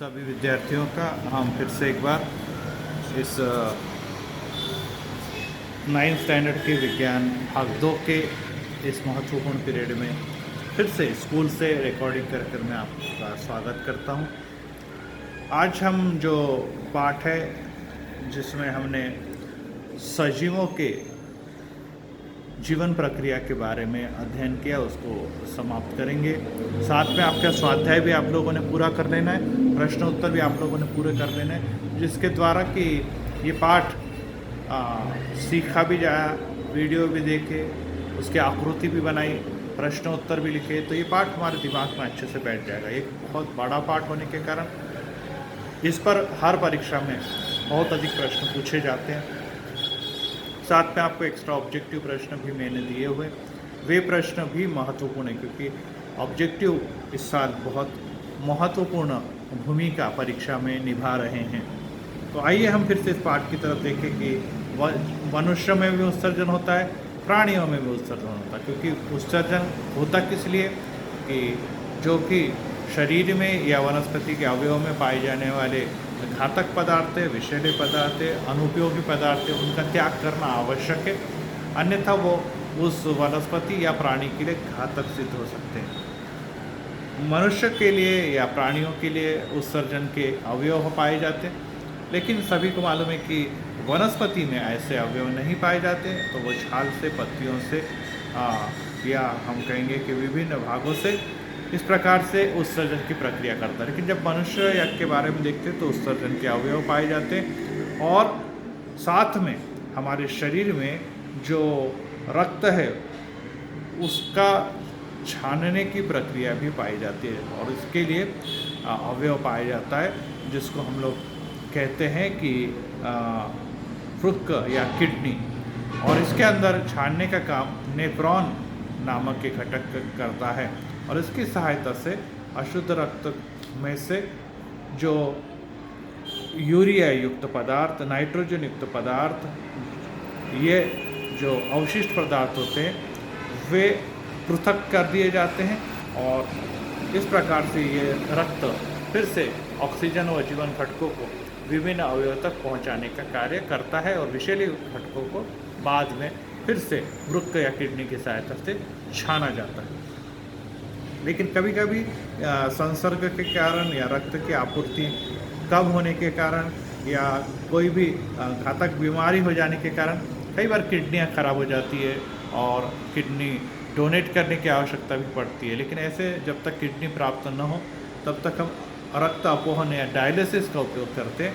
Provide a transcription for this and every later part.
सभी विद्यार्थियों का हम फिर से एक बार इस 9th स्टैंडर्ड के विज्ञान भाग 2 के इस महत्वपूर्ण पीरियड में फिर से स्कूल से रिकॉर्डिंग कर मैं आपका स्वागत करता हूं। आज हम जो पाठ है जिसमें हमने सजीवों के जीवन प्रक्रिया के बारे में अध्ययन किया उसको समाप्त करेंगे। साथ में आपका स्वाध्याय भी आप लोगों ने पूरा कर लेना है, प्रश्न उत्तर भी आप लोगों ने पूरे कर लेना है, जिसके द्वारा कि ये पाठ सीखा भी जाए, वीडियो भी देखे, उसकी आकृति भी बनाई, प्रश्न उत्तर भी लिखे, तो ये पाठ हमारे दिमाग में अच्छे से बैठ जाएगा। एक बहुत बड़ा पाठ होने के कारण इस पर हर परीक्षा में बहुत अधिक प्रश्न पूछे जाते हैं। साथ में आपको एक्स्ट्रा ऑब्जेक्टिव प्रश्न भी मैंने दिए हुए, वे प्रश्न भी महत्वपूर्ण है क्योंकि ऑब्जेक्टिव इस साल बहुत महत्वपूर्ण भूमिका परीक्षा में निभा रहे हैं। तो आइए हम फिर से इस पाठ की तरफ देखें कि मनुष्य में भी उत्सर्जन होता है, प्राणियों में भी उत्सर्जन होता है। क्योंकि उत्सर्जन होता किस लिए कि जो कि शरीर में या वनस्पति के अवयव में पाए जाने वाले घातक पदार्थ है, विषैले पदार्थ है, अनुपयोगी पदार्थ है, उनका त्याग करना आवश्यक है, अन्यथा वो उस वनस्पति या प्राणी के लिए घातक सिद्ध हो सकते हैं। मनुष्य के लिए या प्राणियों के लिए उत्सर्जन के अवयव पाए जाते हैं, लेकिन सभी को मालूम है कि वनस्पति में ऐसे अवयव नहीं पाए जाते, तो वो छाल से, पत्तियों से या हम कहेंगे कि विभिन्न भागों से इस प्रकार से उत्सर्जन की प्रक्रिया करता है। लेकिन जब मनुष्य या के बारे में देखते हैं तो उत्सर्जन के अवयव पाए जाते हैं, और साथ में हमारे शरीर में जो रक्त है उसका छानने की प्रक्रिया भी पाई जाती है, और इसके लिए अवयव पाया जाता है जिसको हम लोग कहते हैं कि वृक्क या किडनी, और इसके अंदर छानने का काम नेफ्रॉन नामक एक घटक करता है, और इसकी सहायता से अशुद्ध रक्त में से जो यूरिया युक्त पदार्थ, नाइट्रोजन युक्त पदार्थ, ये जो अवशिष्ट पदार्थ होते हैं वे पृथक कर दिए जाते हैं, और इस प्रकार से ये रक्त फिर से ऑक्सीजन व जीवन घटकों को विभिन्न अवयवों तक पहुंचाने का कार्य करता है, और विषैले घटकों को बाद में फिर से वृक्क या किडनी की सहायता से छाना जाता है। लेकिन कभी कभी संसर्ग के कारण या रक्त की आपूर्ति कम होने के कारण या कोई भी घातक बीमारी हो जाने के कारण कई बार किडनियां खराब हो जाती है और किडनी डोनेट करने की आवश्यकता भी पड़ती है। लेकिन ऐसे जब तक किडनी प्राप्त न हो तब तक हम रक्त अपोहन या डायलिसिस का उपयोग करते हैं,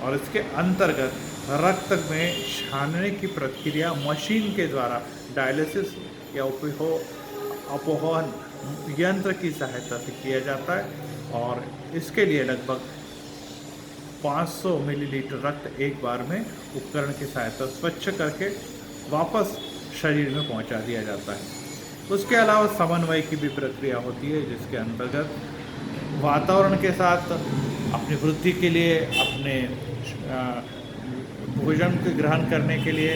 और इसके अंतर्गत रक्त में छानने की प्रक्रिया मशीन के द्वारा डायलिसिस या अपोहन यंत्र की सहायता से किया जाता है, और इसके लिए लगभग 500 मिलीलीटर रक्त एक बार में उपकरण की सहायता स्वच्छ करके वापस शरीर में पहुंचा दिया जाता है। उसके अलावा समन्वय की भी प्रक्रिया होती है, जिसके अंतर्गत वातावरण के साथ अपनी वृद्धि के लिए, अपने भोजन के ग्रहण करने के लिए,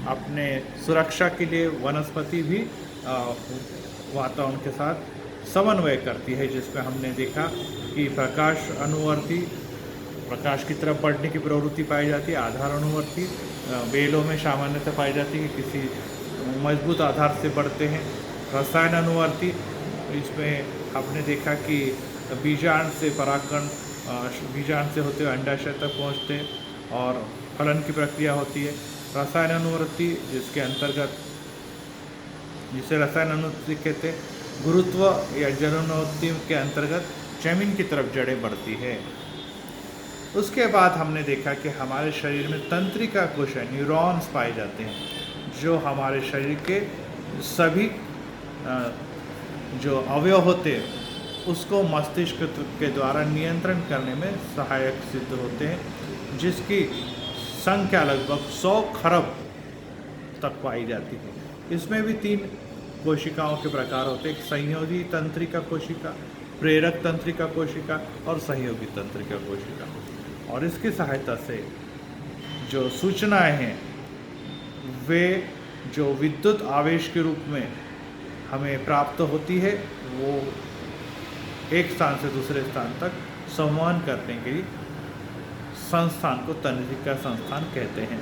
अपने सुरक्षा के लिए वनस्पति भी वातावरण के साथ समन्वय करती है, जिसमें हमने देखा कि प्रकाश अनुवर्ती, प्रकाश की तरफ बढ़ने की प्रवृत्ति पाई जाती है। आधार अनुवर्ती बेलों में सामान्यतः पाई जाती है, किसी मजबूत आधार से बढ़ते हैं। रसायन अनुवर्ती, इसमें हमने देखा कि बीजांड से परागकण, बीजांड से होते हुए अंडाशय तक पहुँचते हैं और फलन की प्रक्रिया होती है। रसायन अनुवर्ती जिसके अंतर्गत, जिसे रसायन अनुवर्ती कहते हैं, गुरुत्व या जलानुवर्ती के अंतर्गत जमीन की तरफ जड़ें बढ़ती है। उसके बाद हमने देखा कि हमारे शरीर में तंत्रिका कोश, न्यूरॉन्स पाए जाते हैं, जो हमारे शरीर के सभी जो अवयव होते हैं उसको मस्तिष्क के द्वारा नियंत्रण करने में सहायक सिद्ध होते हैं, जिसकी संख्या लगभग 100 खरब तक पाई जाती है। इसमें भी 3 कोशिकाओं के प्रकार होते हैं, एक संयोगी तंत्रिका कोशिका, प्रेरक तंत्रिका कोशिका और सहयोगी तंत्रिका कोशिका, और इसकी सहायता से जो सूचनाएं हैं वे जो विद्युत आवेश के रूप में हमें प्राप्त होती है वो एक स्थान से दूसरे स्थान तक संवहन करने की संस्थान को तंत्रिका संस्थान कहते हैं।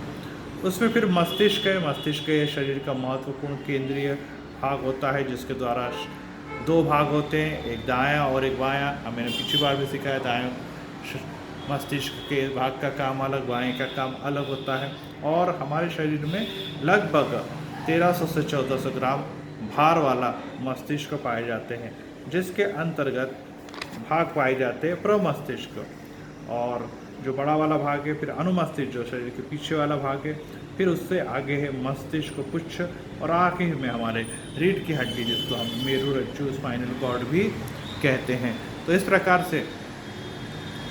उसमें फिर मस्तिष्क है। मस्तिष्क ये शरीर का महत्वपूर्ण केंद्रीय भाग होता है, जिसके द्वारा दो भाग होते हैं, एक दायां और एक बायां। मैंने पिछली बार भी सिखाया, दायां मस्तिष्क के भाग का काम अलग, बाएं का काम अलग होता है। और हमारे शरीर में लगभग 1300 से 1400 ग्राम भार वाला मस्तिष्क पाए जाते हैं, जिसके अंतर्गत भाग पाए जाते हैं प्रमस्तिष्क, और जो बड़ा वाला भाग है फिर अनुमस्तिष्क, जो शरीर के पीछे वाला भाग है, फिर उससे आगे है मस्तिष्क पुच्छ, और आगे में हमारे रीढ़ की हड्डी, जिसको हम मेरुरज्जु स्पाइनल कॉर्ड भी कहते हैं। तो इस प्रकार से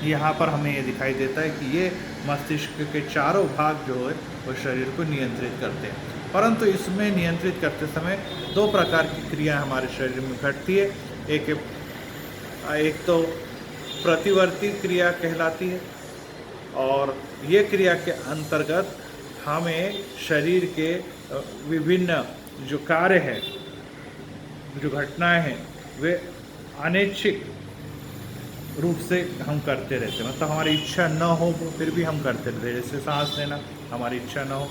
यहाँ पर हमें ये दिखाई देता है कि ये मस्तिष्क के चारों भाग जो है वो शरीर को नियंत्रित करते हैं। परंतु इसमें नियंत्रित करते समय दो प्रकार की क्रिया हमारे शरीर में घटती है। एक तो प्रतिवर्ती क्रिया कहलाती है, और ये क्रिया के अंतर्गत हमें शरीर के विभिन्न जो कार्य हैं, जो घटनाएं हैं, वे अनैच्छिक रूप से हम करते रहते हैं। मतलब हमारी इच्छा न हो फिर भी हम करते रहते हैं। जैसे सांस लेना, हमारी इच्छा न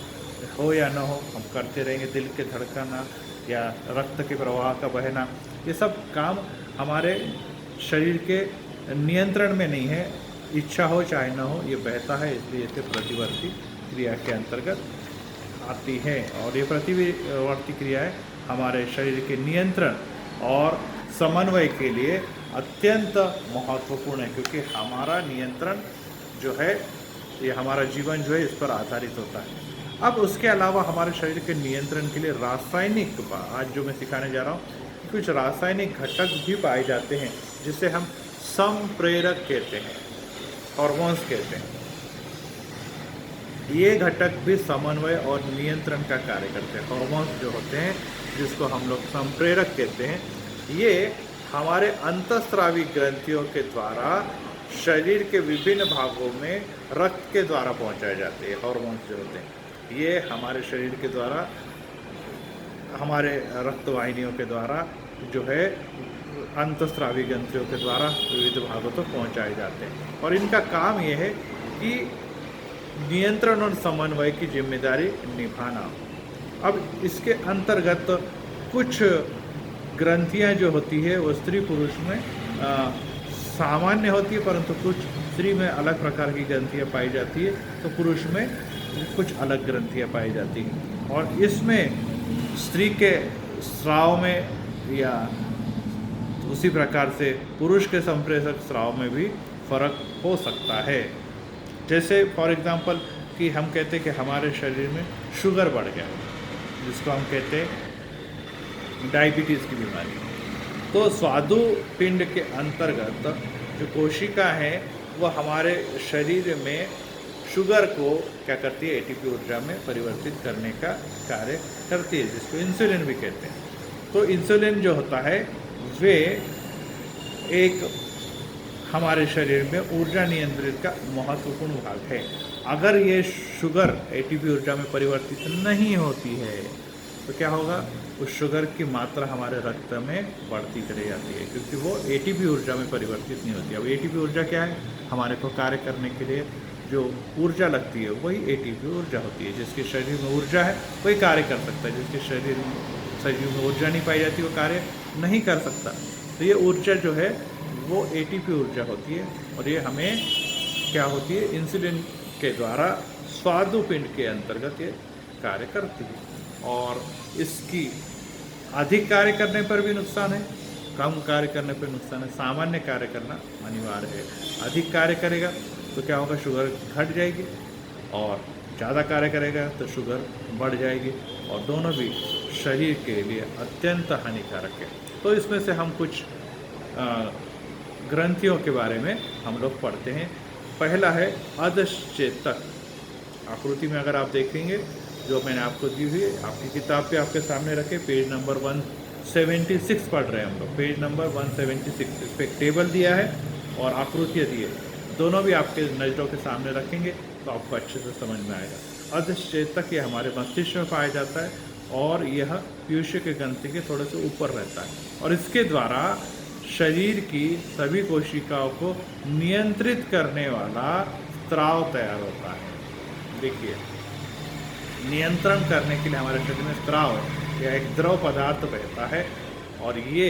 हो या न हो, हम करते रहेंगे। दिल के धड़कना या रक्त के प्रवाह का बहना, ये सब काम हमारे शरीर के नियंत्रण में नहीं है। इच्छा हो चाहे न हो, ये बहता है, इसलिए इसे प्रतिवर्ती क्रिया के अंतर्गत आती है। और ये प्रतिवर्ती क्रियाएँ हमारे शरीर के नियंत्रण और समन्वय के लिए अत्यंत महत्वपूर्ण है, क्योंकि हमारा नियंत्रण जो है, ये हमारा जीवन जो है इस पर आधारित होता है। अब उसके अलावा हमारे शरीर के नियंत्रण के लिए रासायनिक, आज जो मैं सिखाने जा रहा हूँ, कुछ रासायनिक घटक भी पाए जाते हैं, जिसे हम संप्रेरक कहते हैं, हार्मोन्स कहते हैं। ये घटक भी समन्वय और नियंत्रण का कार्य करते हैं। हार्मोन्स जो होते हैं, जिसको हम लोग संप्रेरक कहते हैं, ये हमारे अंतःस्रावी ग्रंथियों के द्वारा शरीर के विभिन्न भागों में रक्त के द्वारा पहुंचाए जाते हैं। हार्मोन्स जो होते हैं, ये हमारे शरीर के द्वारा, हमारे रक्तवाहिनियों के द्वारा जो है अंतःस्रावी ग्रंथियों के द्वारा विविध भागों तक पहुंचाए जाते हैं। और इनका काम ये है कि नियंत्रण और समन्वय की जिम्मेदारी निभाना। अब इसके अंतर्गत कुछ ग्रंथियां जो होती है वो स्त्री पुरुष में सामान्य होती है, परंतु कुछ स्त्री में अलग प्रकार की ग्रंथियां पाई जाती है, तो पुरुष में कुछ अलग ग्रंथियां पाई जाती हैं। और इसमें स्त्री के स्राव में या उसी प्रकार से पुरुष के संप्रेषक स्राव में भी फर्क हो सकता है। जैसे फॉर एग्जांपल कि हम कहते हैं कि हमारे शरीर में शुगर बढ़ गया, जिसको हम कहते हैं डायबिटीज़ की बीमारी। तो स्वादुपिंड के अंतर्गत जो कोशिका है वो हमारे शरीर में शुगर को क्या करती है, एटीपी ऊर्जा में परिवर्तित करने का कार्य करती है, जिसको इंसुलिन भी कहते हैं। तो इंसुलिन जो होता है वे एक हमारे शरीर में ऊर्जा नियंत्रित का महत्वपूर्ण भाग है। अगर ये शुगर एटीपी ऊर्जा में परिवर्तित नहीं होती है तो क्या होगा, उस शुगर की मात्रा हमारे रक्त में बढ़ती चली जाती है, क्योंकि वो एटीपी ऊर्जा में परिवर्तित नहीं होती। अब एटीपी ऊर्जा क्या है, हमारे को कार्य करने के लिए जो ऊर्जा लगती है वही एटीपी ऊर्जा होती है। जिसके शरीर में ऊर्जा है वही कार्य कर सकता है, जिसके शरीर में ऊर्जा नहीं पाई जाती वो कार्य नहीं कर सकता। तो ये ऊर्जा जो है वो एटीपी ऊर्जा होती है, और ये हमें क्या होती है, इंसुलिन के द्वारा स्वादुपिंड के अंतर्गत ये कार्य करती है। और इसकी अधिक कार्य करने पर भी नुकसान है, कम कार्य करने पर नुकसान है। सामान्य कार्य करना अनिवार्य है। अधिक कार्य करेगा तो क्या होगा, शुगर घट जाएगी, और ज़्यादा कार्य करेगा तो शुगर बढ़ जाएगी, और दोनों भी शरीर के लिए अत्यंत हानिकारक है। तो इसमें से हम कुछ ग्रंथियों के बारे में हम लोग पढ़ते हैं। पहला है अधश्चेतक। आकृति में अगर आप देखेंगे जो मैंने आपको दी हुई है, आपकी किताब पे आपके सामने रखे, पेज नंबर 176 पढ़ रहे हैं हम लोग, पेज नंबर 176। इस पर एक टेबल दिया है और आकृतियाँ दी है, दोनों भी आपके नज़रों के सामने रखेंगे तो आपको अच्छे से समझ में आएगा। अधश्चेतक ये हमारे मस्तिष्क में पाया जाता है, और यह पीयूष के ग्रंथि के थोड़े से ऊपर रहता है, और इसके द्वारा शरीर की सभी कोशिकाओं को नियंत्रित करने वाला स्राव तैयार होता है। देखिए, नियंत्रण करने के लिए हमारे शरीर में स्राव या एक द्रव पदार्थ बहता है, और ये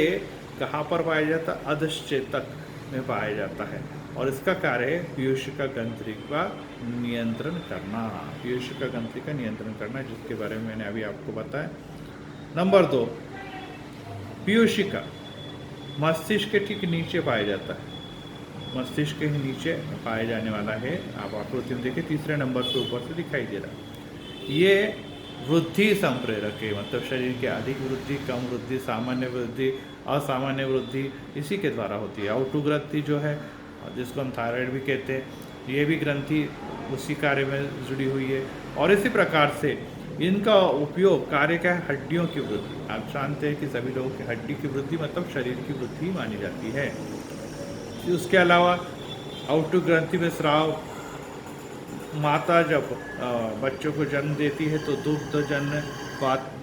कहाँ पर पाया जाता है? अधश्चेतक में पाया जाता है, और इसका कार्य है पीयूषिका ग्रंथि का नियंत्रण करना। पीयूषिका ग्रंथि का नियंत्रण करना, जिसके बारे में मैंने अभी आपको बताया। नंबर 2, पीयूषिका मस्तिष्क के ठीक नीचे पाया जाता है। मस्तिष्क के नीचे पाया जाने वाला है। आप आकृति में देखिए, तीसरे नंबर पे ऊपर से दिखाई दे रहा है। ये वृद्धि संप्रेरक है, मतलब शरीर की अधिक वृद्धि, कम वृद्धि, सामान्य वृद्धि, असामान्य वृद्धि इसी के द्वारा होती है। आउटू ग्रंथि जो है, जिसको हम थायराइड भी कहते हैं, ये भी ग्रंथि उसी कार्य में जुड़ी हुई है। और इसी प्रकार से इनका उपयोग कार्य का है हड्डियों की वृद्धि। आप जानते हैं कि सभी लोगों की हड्डी की वृद्धि मतलब शरीर की वृद्धि मानी जाती है। उसके अलावा आउटू ग्रंथि में स्राव, माता जब बच्चों को जन्म देती है तो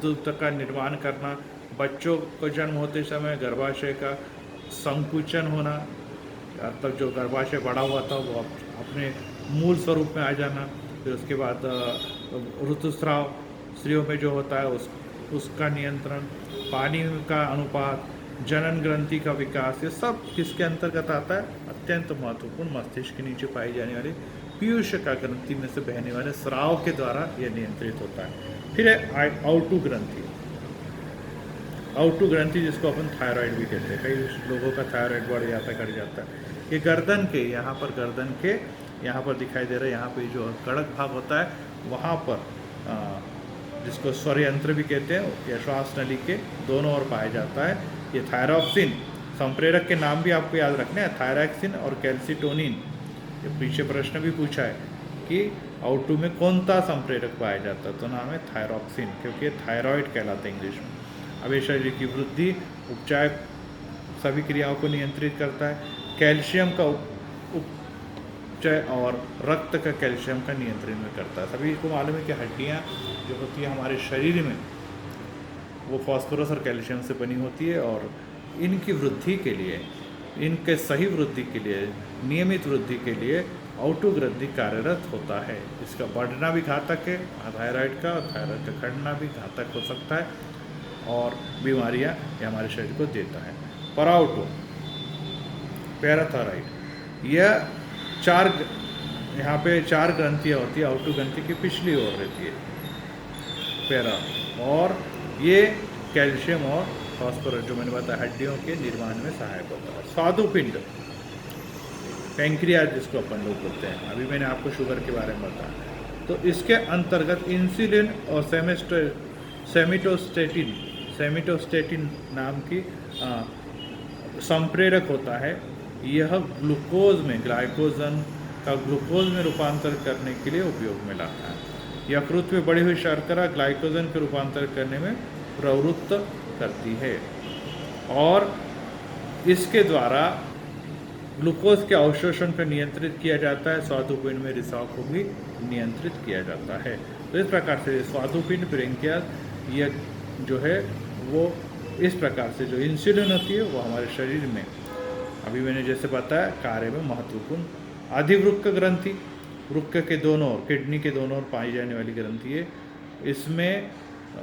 दुग्ध का निर्माण करना, बच्चों को जन्म होते समय गर्भाशय का संकुचन होना, तब जो गर्भाशय बड़ा हुआ था वो अपने मूल स्वरूप में आ जाना। फिर उसके बाद ऋतुस्राव स्त्रियों में जो होता है उसका नियंत्रण, पानी का अनुपात, जनन ग्रंथि का विकास, ये सब किसके अंतर्गत आता है? अत्यंत महत्वपूर्ण मस्तिष्क के नीचे पाई जाने वाली पीयूषिका ग्रंथि में से बहने वाले स्राव के द्वारा यह नियंत्रित होता है। फिर है आउटू ग्रंथि। आउटू ग्रंथि जिसको अपन थायराइड भी कहते हैं। कई लोगों का थायराइड बढ़ जाता है, घट जाता है। ये गर्दन के यहाँ पर दिखाई दे रहा है, यहाँ पे जो कड़क भाग होता है वहाँ पर, जिसको स्वर यंत्र भी कहते हैं, या श्वास नली के दोनों ओर पाया जाता है। ये थायरॉक्सिन, संप्रेरक के नाम भी आपको याद रखने हैं, थायरॉक्सिन और कैल्सिटोनिन। ये पीछे प्रश्न भी पूछा है कि आउटू में कौन सा संप्रेरक पाया जाता है, तो नाम है थायरॉक्सिन, क्योंकि ये थायराइड कहलाता है इंग्लिश में। अब ये शरीर की वृद्धि, उपचार, सभी क्रियाओं को नियंत्रित करता है। कैल्शियम का उपचय और रक्त का कैल्शियम का नियंत्रण में करता है। सभी को मालूम है कि हड्डियाँ जो होती है हमारे शरीर में, वो फास्फोरस और कैल्शियम से बनी होती है, और इनकी वृद्धि के लिए, इनके सही वृद्धि के लिए, नियमित वृद्धि के लिए आउटू ग्रंथि कार्यरत होता है। इसका बढ़ना भी घातक है थायराइड का, और थायराइड का घटना भी घातक हो सकता है, और बीमारियां ये हमारे शरीर को देता है। पराउटू, पैराथायराइड, यह यहाँ पे 4 ग्रंथियाँ होती है। आउटू ग्रंथि की पिछली ओर रहती है पैरा, और ये कैल्शियम और फास्फोरस जो मैंने बताया हड्डियों के निर्माण में सहायक होता है। स्वादुपिंड, पैंक्रियाज जिसको अपन लोग बोलते हैं, अभी मैंने आपको शुगर के बारे में बताया, तो इसके अंतर्गत इंसुलिन और सेमिटोस्टेटिन नाम की संप्रेरक होता है। यह ग्लूकोज में, ग्लाइकोजन का ग्लूकोज में रूपांतर करने के लिए उपयोग में लाता है। यकृत में बढ़ी हुई शर्करा ग्लाइकोजन के रूपांतर करने में प्रवृत्त करती है, और इसके द्वारा ग्लूकोज के अवशोषण को नियंत्रित किया जाता है। स्वादुपिंड में रिसाव को भी नियंत्रित किया जाता है। तो इस प्रकार से स्वादुपिंड, ब्रेंकिया, यह जो है वो इस प्रकार से जो इंसुलिन होती है वो हमारे शरीर में, अभी मैंने जैसे बताया, कार्य में महत्वपूर्ण। अधिवृक्क ग्रंथि, वृक्क के दोनों ओर, किडनी के दोनों ओर पाई जाने वाली ग्रंथि है। इसमें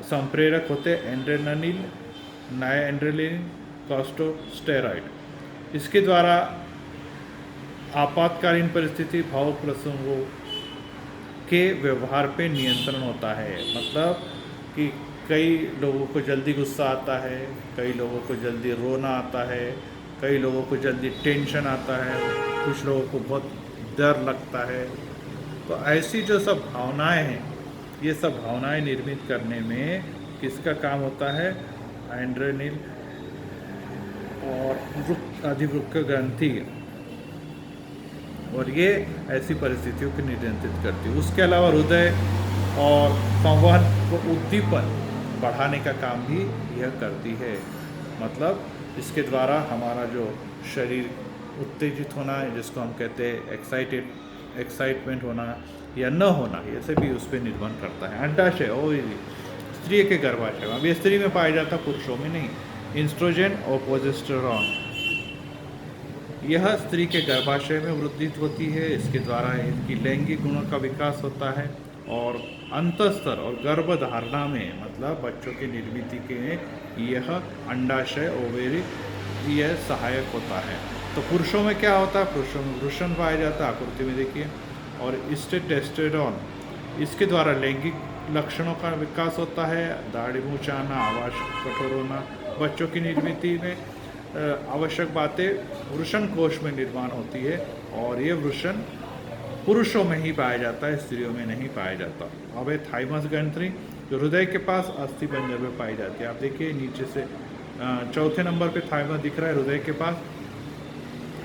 संप्रेरक होते हैं एड्रेनालिन, नायएड्रेनालिन, कॉर्टिकोस्टेरॉइड। इसके द्वारा आपातकालीन परिस्थिति, भावुक प्रसंगों के व्यवहार पे नियंत्रण होता है। मतलब कि कई लोगों को जल्दी गुस्सा आता है, कई लोगों को जल्दी रोना आता है, कई लोगों को जल्दी टेंशन आता है, कुछ लोगों को बहुत डर लगता है। तो ऐसी जो सब भावनाएं हैं, ये सब भावनाएं निर्मित करने में किसका काम होता है? एड्रेनल और अधिवृक्क ग्रंथि, और ये ऐसी परिस्थितियों को नियंत्रित करती है। उसके अलावा हृदय और संवहन को उद्दीपन बढ़ाने का काम भी यह करती है। मतलब इसके द्वारा हमारा जो शरीर उत्तेजित होना है, जिसको हम कहते हैं एक्साइटमेंट होना या न होना, ये से भी उस पर निर्भर करता है। अंडाशय, ओवरी, स्त्री के गर्भाशय, अब ये स्त्री में पाया जाता, पुरुषों में नहीं। इंस्ट्रोजन और प्रोजेस्टेरॉन, यह स्त्री के गर्भाशय में वृद्धि होती है, इसके द्वारा इनकी लैंगिक गुणों का विकास होता है और अंतस्तर और गर्भधारणा में मतलब बच्चों की निर्मित के यह अंडाशय ओवेरी यह सहायक होता है। तो पुरुषों में क्या होता है, पुरुषों में वृषण पाया जाता है, आकृति में देखिए, और इससे टेस्टेरोन इसके द्वारा लैंगिक लक्षणों का विकास होता है, दाढ़ी मूंछ आना, आवाज कठोर होना, बच्चों की निर्मित में आवश्यक बातें वृषण कोश में निर्माण होती है और ये वृषण पुरुषों में ही पाया जाता है, स्त्रियों में नहीं पाया जाता। अब है थाइमस ग्रंथि जो हृदय के पास अस्थि पंजर में पाई जाती है। आप देखिए नीचे से चौथे नंबर पे थाइमस दिख रहा है हृदय के पास,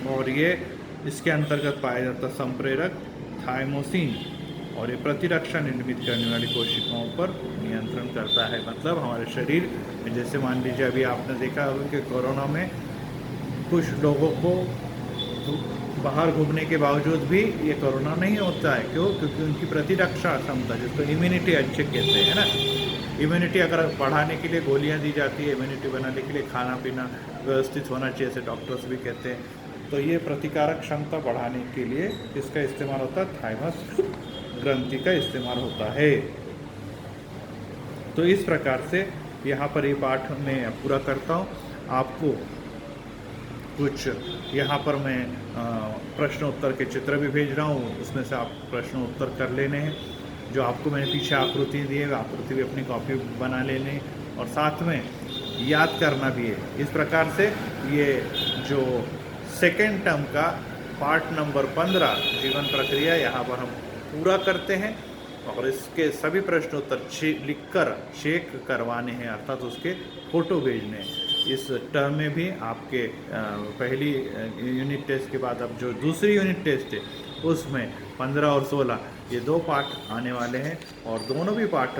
और ये इसके अंतर्गत पाया जाता है संप्रेरक थाइमोसिन, और ये प्रतिरक्षा निर्मित करने वाली कोशिकाओं पर नियंत्रण करता है। मतलब हमारे शरीर में, जैसे मान लीजिए अभी आपने देखा होगा कि कोरोना में कुछ लोगों को बाहर घूमने के बावजूद भी ये कोरोना नहीं होता है। क्यों? क्योंकि उनकी प्रतिरक्षा क्षमता, जिसको इम्यूनिटी अच्छे कहते हैं ना, इम्यूनिटी अगर बढ़ाने के लिए गोलियां दी जाती है, इम्यूनिटी बनाने के लिए खाना पीना व्यवस्थित होना चाहिए, ऐसे डॉक्टर्स भी कहते हैं। तो ये प्रतिकारक क्षमता बढ़ाने के लिए इसका इस्तेमाल होता है, थाइमस ग्रंथि का इस्तेमाल होता है। तो इस प्रकार से यहाँ पर ये पाठ मैं पूरा करता हूँ। आपको कुछ यहाँ पर मैं प्रश्न उत्तर के चित्र भी भेज रहा हूँ, उसमें से आप प्रश्न उत्तर कर लेने हैं। जो आपको मैंने पीछे आकृति दी है, आकृति भी अपनी कॉपी बना लेने, और साथ में याद करना भी है। इस प्रकार से ये जो सेकेंड टर्म का पार्ट नंबर 15 जीवन प्रक्रिया यहाँ पर हम पूरा करते हैं, और इसके सभी प्रश्न उत्तर लिखकर चेक करवाने हैं, अर्थात उसके फ़ोटो भेजने हैं। इस टर्म में भी आपके पहली यूनिट टेस्ट के बाद अब जो दूसरी यूनिट टेस्ट है उसमें 15 और 16 ये 2 पार्ट आने वाले हैं, और दोनों भी पार्ट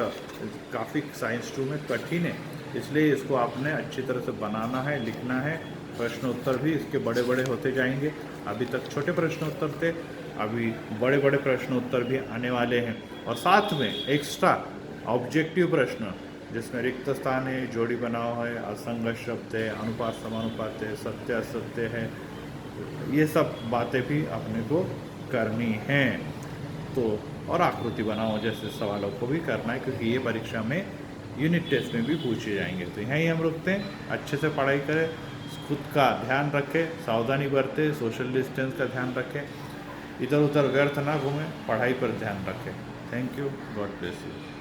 काफ़ी साइंस 2 में कठिन है, इसलिए इसको आपने अच्छी तरह से बनाना है, लिखना है। प्रश्न उत्तर भी इसके बड़े बड़े होते जाएंगे। अभी तक छोटे प्रश्न उत्तर थे, अभी बड़े बड़े प्रश्न उत्तर भी आने वाले हैं, और साथ में एक्स्ट्रा ऑब्जेक्टिव प्रश्न जिसमें रिक्त स्थान है, जोड़ी बनाव है, असंगत शब्द है, अनुपात समानुपात है, सत्य असत्य है, ये सब बातें भी अपने को करनी हैं। तो और आकृति बनाओ जैसे सवालों को भी करना है, क्योंकि ये परीक्षा में यूनिट टेस्ट में भी पूछे जाएंगे। तो यहीं हम रुकते हैं। अच्छे से पढ़ाई करें, खुद का ध्यान रखें, सावधानी बरतें, सोशल डिस्टेंस का ध्यान रखें, इधर उधर व्यर्थ ना घूमें, पढ़ाई पर ध्यान रखें। Thank you, God bless you.